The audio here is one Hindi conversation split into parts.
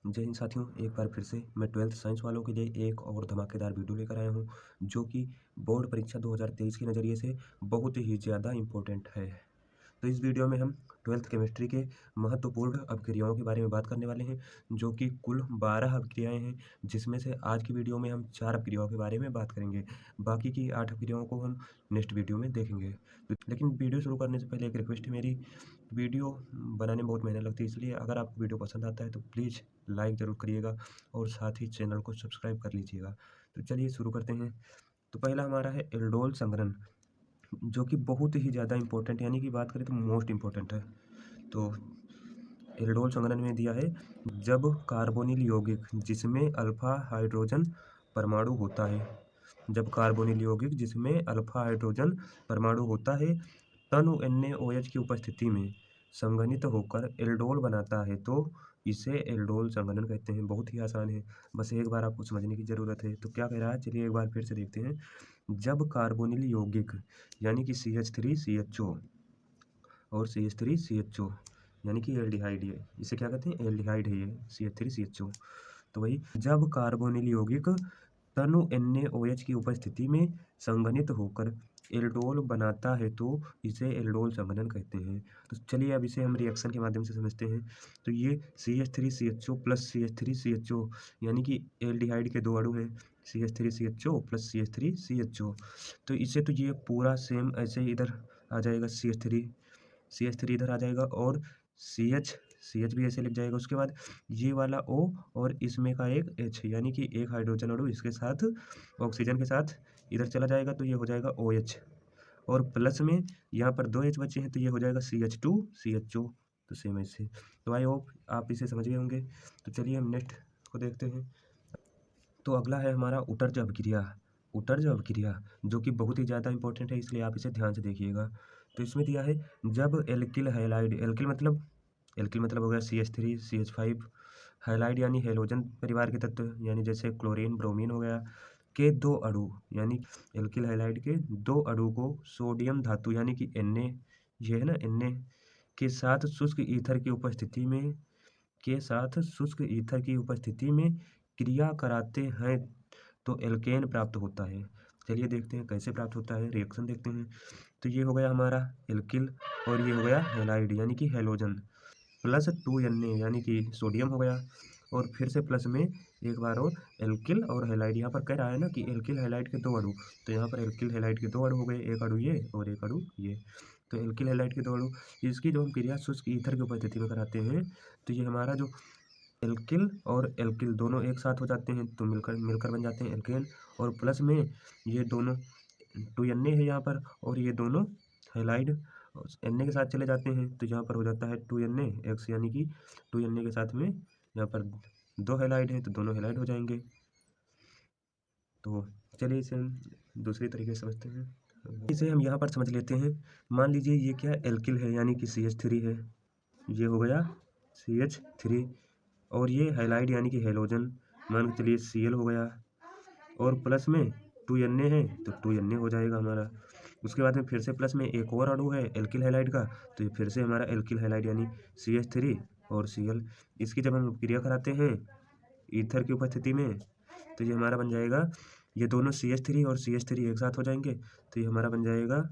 जय हिंद साथियों, एक बार फिर से मैं 12th साइंस वालों के लिए एक और धमाकेदार वीडियो लेकर आया हूं, जो कि बोर्ड परीक्षा 2023 के नज़रिए से बहुत ही ज़्यादा इम्पोर्टेंट है। तो इस वीडियो में हम 12th केमिस्ट्री के महत्वपूर्ण अभिक्रियाओं के बारे में बात करने वाले हैं, जो कि कुल 12 अभिक्रियाएं हैं, जिसमें से आज की वीडियो में हम 4 अभिक्रियाओं के बारे में बात करेंगे। बाकी की 8 अभिक्रियाओं को हम नेक्स्ट वीडियो में देखेंगे। लेकिन वीडियो शुरू करने से पहले एक रिक्वेस्ट है मेरी, वीडियो बनाने में बहुत मेहनत लगती है, इसलिए अगर आपको वीडियो पसंद आता है तो प्लीज़ लाइक ज़रूर करिएगा और साथ ही चैनल को सब्सक्राइब कर लीजिएगा। तो चलिए शुरू करते हैं। तो पहला हमारा है एल्डोल संघनन, जो कि बहुत ही ज़्यादा इम्पोर्टेंट, यानी कि बात करें तो मोस्ट इम्पोर्टेंट है। तो एल्डोल संघनन में दिया है, जब कार्बोनिल यौगिक जिसमें अल्फा हाइड्रोजन परमाणु होता है, जब कार्बोनिल यौगिक जिसमें अल्फा हाइड्रोजन परमाणु होता है तनु NaOH की उपस्थिति में संघनित होकर एल्डोल बनाता है, तो इसे एल्डोल संघनन कहते हैं। बहुत ही आसान है, बस एक बार आपको समझने की ज़रूरत है। तो क्या कह रहा है, चलिए एक बार फिर से देखते हैं। जब कार्बोनिल यौगिक यानी कि CH3CHO और CH3CHO यानी कि एल्डिहाइड है, इसे क्या कहते हैं, एल्डिहाइड है ये CH3CHO। तो वही, जब कार्बोनिल यौगिक तनु NaOH की उपस्थिति में संघनित होकर एल्डोल बनाता है, तो इसे एल्डोल संघनन कहते हैं। तो चलिए अब इसे हम रिएक्शन के माध्यम से समझते हैं। तो ये CH3CHO प्लस CH3CHO यानी कि एल्डिहाइड के दो अणु हैं, CH3CHO प्लस CH3CHO। तो इसे तो ये पूरा सेम ऐसे ही इधर आ जाएगा, CH3 इधर आ जाएगा और CH भी ऐसे लिख जाएगा। उसके बाद ये वाला O और इसमें का एक H, यानी कि एक हाइड्रोजन अणु इसके साथ ऑक्सीजन के साथ इधर चला जाएगा, तो ये हो जाएगा OH। और प्लस में यहाँ पर 2 H बचे हैं, तो ये हो जाएगा CH2CHO। तो सेम ऐसे। तो आई होप आप इसे समझ गए होंगे। तो चलिए हम नेक्स्ट को देखते हैं। तो अगला है हमारा उत्तरज अभिक्रिया, जो कि बहुत ही ज़्यादा इंपॉर्टेंट है, इसलिए आप इसे ध्यान से देखिएगा। तो इसमें दिया है, जब एल्किल हैलाइड, एल्किल मतलब हो गया CH3 CH5, हैलाइड यानी हेलोजन परिवार के तत्व, यानी जैसे क्लोरीन ब्रोमीन हो गया, के दो अणु, यानी एल्किल हैलाइड के दो अणु को सोडियम धातु यानी कि Na, ये है ना Na, के साथ शुष्क ईथर की उपस्थिति में क्रिया कराते हैं, तो एल्केन प्राप्त होता है। चलिए देखते हैं कैसे प्राप्त होता है, रिएक्शन देखते हैं। तो ये हो गया हमारा एल्किल और ये हो गया हैलाइड यानी कि हेलोजन, प्लस 2Na यानी कि सोडियम हो गया, और फिर से प्लस में एक बार और एल्किल और हैलाइड। यहाँ पर कह रहा है ना कि एल्किल हैलाइड के दो अणु, तो यहाँ पर एल्किल हैलाइड के दो अणु हो गए, एक अणु ये और एक अणु ये। तो एल्किल हैलाइड के दो अणु, इसकी जो हम क्रिया शुष्क ईथर की उपस्थिति में कराते हैं, तो ये हमारा जो एल्किल और एल्किल दोनों एक साथ हो जाते हैं, तो मिलकर बन जाते हैं एल्केन। और प्लस में ये दोनों 2Na है यहाँ पर, और ये दोनों हैलाइड Na के साथ चले जाते हैं, तो यहाँ पर हो जाता है 2NaX, यानी कि 2Na के साथ में यहाँ पर दो हैलाइड हैं, तो दोनों हैलाइड हो जाएंगे। तो चलिए इसे हम दूसरी तरीके से समझते हैं। इसे हम यहाँ पर समझ लेते हैं। मान लीजिए ये क्या एल्किल है, यानी कि CH3 है, ये हो गया CH3, और ये हैलाइड यानी कि हेलोजन, मान के चलिए Cl हो गया, और प्लस में 2Na है, तो 2Na हो जाएगा हमारा। उसके बाद में फिर से प्लस में एक और अणु है एल्किल हैलाइड का, तो ये फिर से हमारा एल्किल हैलाइड यानी CH3 और Cl। इसकी जब हम क्रिया कराते हैं ईथर की उपस्थिति में, तो ये हमारा बन जाएगा, ये दोनों CH3 और CH3 एक साथ हो जाएंगे, तो ये हमारा बन जाएगा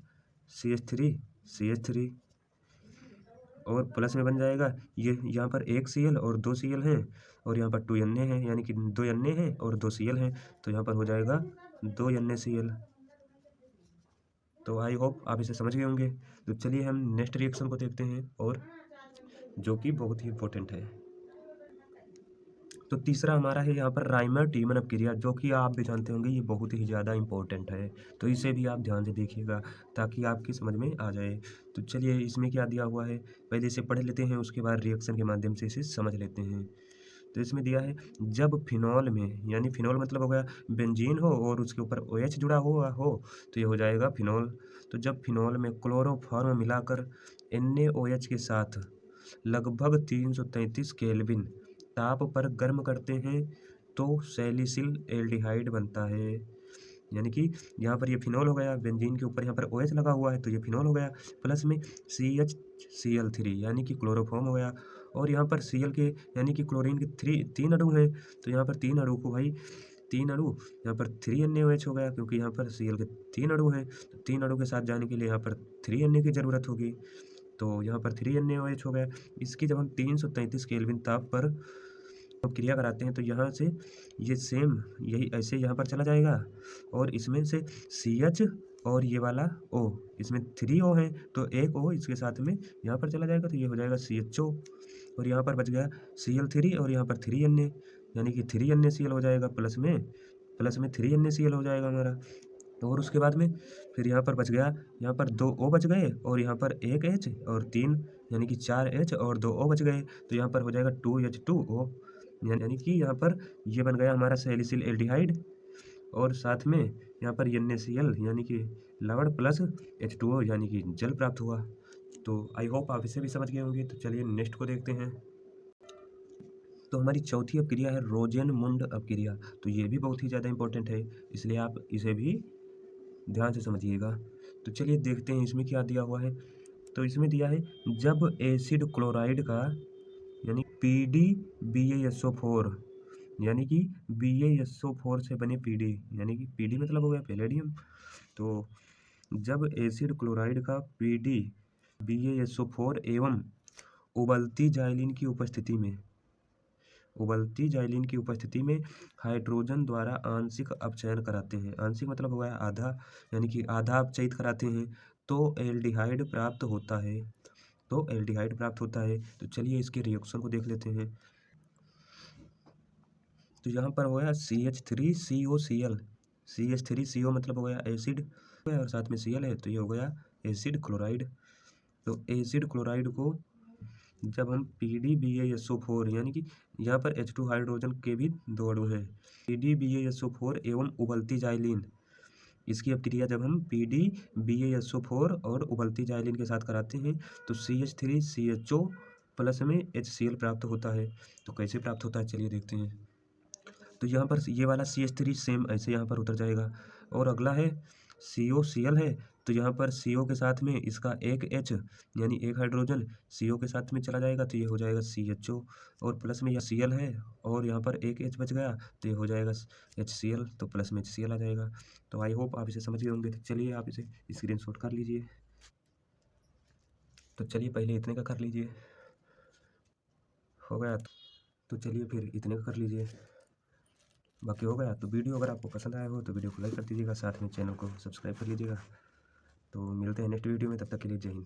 CH3 और प्लस में बन जाएगा ये, यहाँ पर एक Cl और दो Cl हैं, और यहाँ पर 2Na है, यानी कि 2Na है और 2 Cl हैं, तो यहाँ पर हो जाएगा 2NaCl। तो आई होप आप इसे समझ गए होंगे। तो चलिए हम नेक्स्ट रिएक्शन को देखते हैं, और जो कि बहुत ही इंपॉर्टेंट है। तो तीसरा हमारा है यहाँ पर राइमर टीमन अपक्रिया, जो कि आप भी जानते होंगे, ये बहुत ही ज़्यादा इंपॉर्टेंट है। तो इसे भी आप ध्यान से देखिएगा ताकि आपकी समझ में आ जाए। तो चलिए इसमें क्या दिया हुआ है, पहले इसे पढ़ लेते हैं, उसके बाद रिएक्शन के माध्यम से इसे समझ लेते हैं। तो इसमें दिया है, जब फिनॉल में, यानी फिनॉल मतलब हो गया बेंजीन हो और उसके ऊपर OH जुड़ा हुआ हो, तो ये हो जाएगा फिनॉल। तो जब फिनॉल में क्लोरोफॉर्म मिलाकर NaOH के साथ लगभग 333 केल्विन ताप पर गर्म करते हैं, तो सैलिसिल एल्डिहाइड बनता है। यानी कि यहाँ पर ये फिनॉल हो गया, बेंजीन के ऊपर यहाँ पर OH लगा हुआ है, तो ये फिनॉल हो गया, प्लस में CHCl3 यानी कि क्लोरोफॉर्म हो गया, और यहाँ पर Cl के यानी कि क्लोरीन के 3 अणु हैं, तो यहाँ पर 3 अणु को भाई 3 अणु यहाँ पर 3NaOH हो गया, क्योंकि यहाँ पर Cl के 3 अणु हैं, तो 3 अणु के साथ जाने के लिए यहाँ पर 3Na की ज़रूरत होगी, तो यहाँ पर 3NaOH हो गया। इसकी जब हम 333 केल्विन ताप पर क्रिया कराते हैं तो यहाँ से ये सेम यही ऐसे यहाँ पर चला जाएगा, और इसमें से CH और ये वाला O, इसमें 3 O है तो एक O इसके साथ में यहाँ पर चला जाएगा, तो ये हो जाएगा CHO, और यहाँ पर बच गया Cl3 और यहाँ पर 3Na, यानी कि 3NaCl हो जाएगा, प्लस में 3NaCl हो जाएगा हमारा। और उसके बाद में फिर यहाँ पर बच गया, यहाँ पर 2 O बच गए और यहाँ पर 1 H और 3 यानी कि 4 H और 2 O बच गए, तो यहाँ पर हो जाएगा 2H2O, यानी कि यहाँ पर ये बन गया हमारा सैलिसिल एल्डिहाइड, और साथ में यहाँ पर NaCl यानी कि लवण प्लस H2O यानी कि जल प्राप्त हुआ। तो आई होप आप इसे भी समझ गए होंगे। तो चलिए नेक्स्ट को देखते हैं। तो हमारी चौथी अपक्रिया है रोजेनमुंड अपक्रिया, तो ये भी बहुत ही ज़्यादा इंपॉर्टेंट है, इसलिए आप इसे भी ध्यान से समझिएगा। तो चलिए देखते हैं इसमें क्या दिया हुआ है। तो इसमें दिया है जब एसिड क्लोराइड का यानी PdBaSO4 यानी कि BaSO4 से बने PD, यानी कि PD मतलब हो गया पैलेडियम, तो जब एसिड क्लोराइड का PdBaSO4 एवं उबलती जाइलिन की उपस्थिति में हाइड्रोजन द्वारा आंशिक अपचयन कराते हैं, आंशिक मतलब हो गया आधा, यानी कि आधा अपचयित कराते हैं, तो एल्डिहाइड प्राप्त होता है। तो चलिए इसके रिएक्शन को देख लेते हैं। तो यहाँ पर हो गया CH3COCl मतलब हो गया एसिड, और साथ में Cl है तो ये हो गया एसिड क्लोराइड। तो एसिड क्लोराइड को जब हम PdBaSO4 यानी कि यहाँ पर H2 हाइड्रोजन के भी 2 अणु हैं, PdBaSO4 एवं उबलती जाइलिन, इसकी अपक्रिया जब हम PdBaSO4 और उबलती जाइलिन के साथ कराते हैं तो CH3CHO प्लस में HCl प्राप्त होता है। तो कैसे प्राप्त होता है चलिए देखते हैं। तो यहाँ पर ये वाला CH3 सेम ऐसे यहाँ पर उतर जाएगा, और अगला है COCl है, तो यहाँ पर CO के साथ में इसका एक H यानी एक हाइड्रोजन CO के साथ में चला जाएगा, तो ये हो जाएगा CHO, और प्लस में यह Cl है और यहाँ पर एक H बच गया तो ये हो जाएगा HCl, तो प्लस में HCl आ जाएगा। तो आई होप आप इसे समझ गए होंगे। तो चलिए आप इसे स्क्रीनशॉट कर लीजिए। तो चलिए पहले इतने का कर लीजिए, हो गया तो चलिए फिर इतने का कर लीजिए, बाकी हो गया। तो वीडियो अगर आपको पसंद आया हो तो वीडियो को लाइक कर दीजिएगा, साथ में चैनल को सब्सक्राइब कर लीजिएगा। तो मिलते हैं नेक्स्ट वीडियो में, तब तक के लिए जय हिंद।